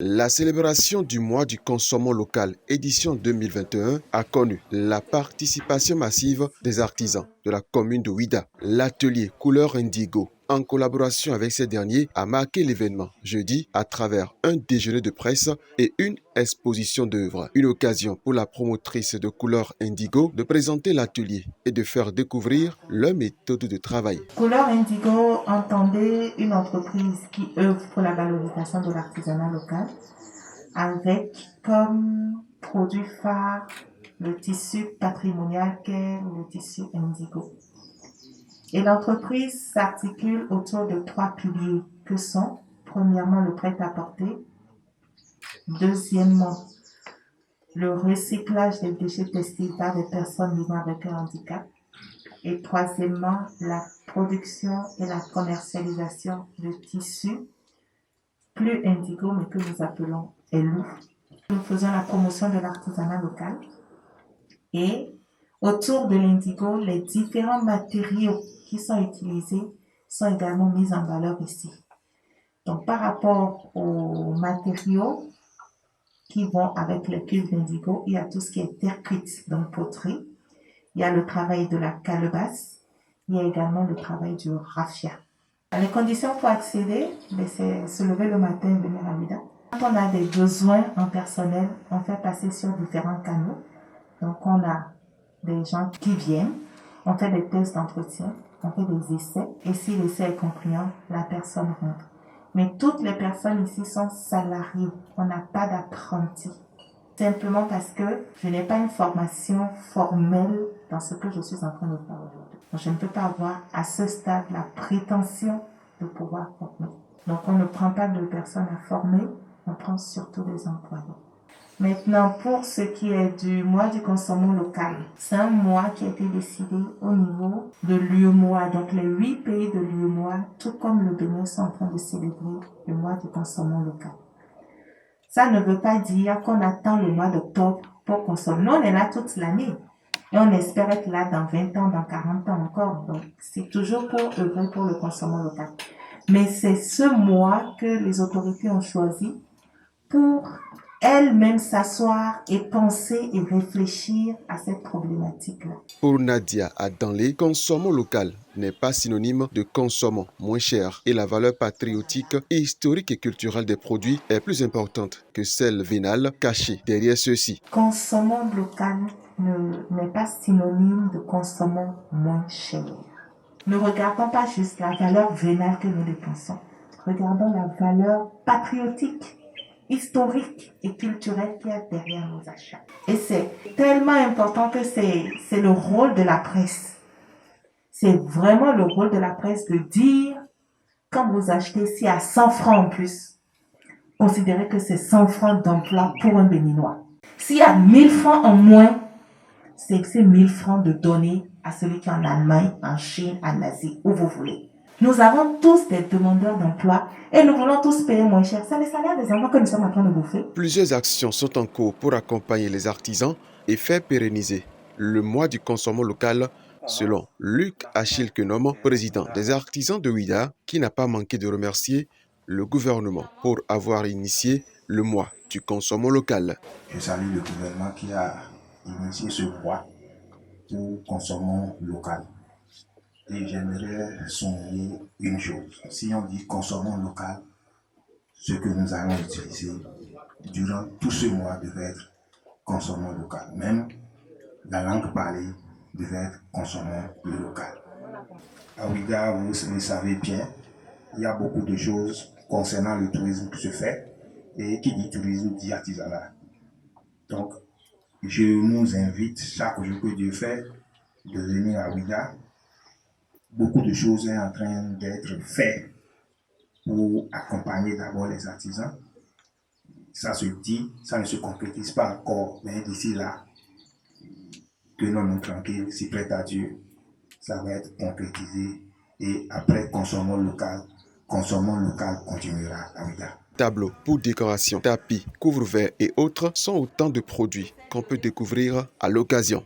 La célébration du mois du consommant local édition 2021 a connu la participation massive des artisans de la commune de Ouidah. L'atelier Couleur Indigo, en collaboration avec ces derniers, a marqué l'événement jeudi à travers un déjeuner de presse et une exposition d'œuvres. Une occasion pour la promotrice de Couleur Indigo de présenter l'atelier et de faire découvrir leur méthode de travail. Couleur Indigo entendait une entreprise qui œuvre pour la valorisation de l'artisanat local avec comme produit phare le tissu patrimonial qu'est le tissu indigo. Et l'entreprise s'articule autour de 3 piliers que sont, premièrement, le prêt-à-porter, deuxièmement, le recyclage des déchets textiles par des personnes vivant avec un handicap, et troisièmement, la production et la commercialisation de tissus plus indigo, mais que nous appelons Elou. Nous faisons la promotion de l'artisanat local et autour de l'indigo, les différents matériaux qui sont utilisés sont également mis en valeur ici. Donc, par rapport aux matériaux qui vont avec les cuves d'indigo, il y a tout ce qui est terre cuite, donc poterie. Il y a le travail de la calebasse. Il y a également le travail du raffia. Les conditions pour accéder, c'est se lever le matin et venir à Ouidah. Quand on a des besoins en personnel, on fait passer sur différents canaux. Donc, on a des gens qui viennent, on fait des tests d'entretien, on fait des essais. Et si l'essai est concluant, la personne rentre. Mais toutes les personnes ici sont salariées. On n'a pas d'apprentis. Simplement parce que je n'ai pas une formation formelle dans ce que je suis en train de faire aujourd'hui. Donc, je ne peux pas avoir à ce stade la prétention de pouvoir former. Donc, on ne prend pas de personnes à former, on prend surtout des employés. Maintenant, pour ce qui est du mois du consommant local, c'est un mois qui a été décidé au niveau de l'UEMOA. Donc, les 8 pays de l'UEMOA, tout comme le Bénin, sont en train de célébrer le mois du consommant local. Ça ne veut pas dire qu'on attend le mois d'octobre pour consommer. Nous, on est là toute l'année. Et on espère être là dans 20 ans, dans 40 ans encore. Donc, c'est toujours pour œuvrer pour le consommant local. Mais c'est ce mois que les autorités ont choisi pour elles-mêmes s'asseoir et penser et réfléchir à cette problématique-là. Pour Nadia Adanlé, consommant local n'est pas synonyme de consommant moins cher et la valeur patriotique, historique et culturelle des produits est plus importante que celle vénale cachée derrière ceux-ci. Consommant local n'est pas synonyme de consommant moins cher. Ne regardons pas juste la valeur vénale que nous dépensons. Regardons la valeur patriotique, historique et culturelle qu'il y a derrière nos achats. Et c'est tellement important que c'est le rôle de la presse. C'est vraiment le rôle de la presse de dire, quand vous achetez, si à 100 francs en plus, considérez que c'est 100 francs d'emploi pour un Béninois. S'il y a 1000 francs en moins, c'est 1000 francs de donner à celui qui est en Allemagne, en Chine, en Asie, où vous voulez. Nous avons tous des demandeurs d'emploi et nous voulons tous payer moins cher. C'est les salaires des enfants que nous sommes en train de bouffer. Plusieurs actions sont en cours pour accompagner les artisans et faire pérenniser le mois du consommant local, selon Luc Achille Kenom, président des artisans de Ouidah, qui n'a pas manqué de remercier le gouvernement pour avoir initié le mois du consommant local. Je salue le gouvernement qui a initié ce mois pour consommant local. Et j'aimerais souligner une chose. Si on dit consommant local, ce que nous allons utiliser durant tout ce mois devait être consommant local. Même la langue parlée devait être consommant le local. À Ouidah, vous le savez bien, il y a beaucoup de choses concernant le tourisme qui se fait. Et qui dit tourisme dit artisanat. Donc, je nous invite chaque jour que Dieu fait de venir à Ouidah. Beaucoup de choses sont en train d'être faites pour accompagner d'abord les artisans. Ça se dit, ça ne se concrétise pas encore, mais d'ici là, tenons-nous tranquilles, si prête à Dieu, ça va être concrétisé. Et après, consommons local continuera à Ouidah. Tableaux pour décoration, tapis, couvre-verre et autres sont autant de produits qu'on peut découvrir à l'occasion.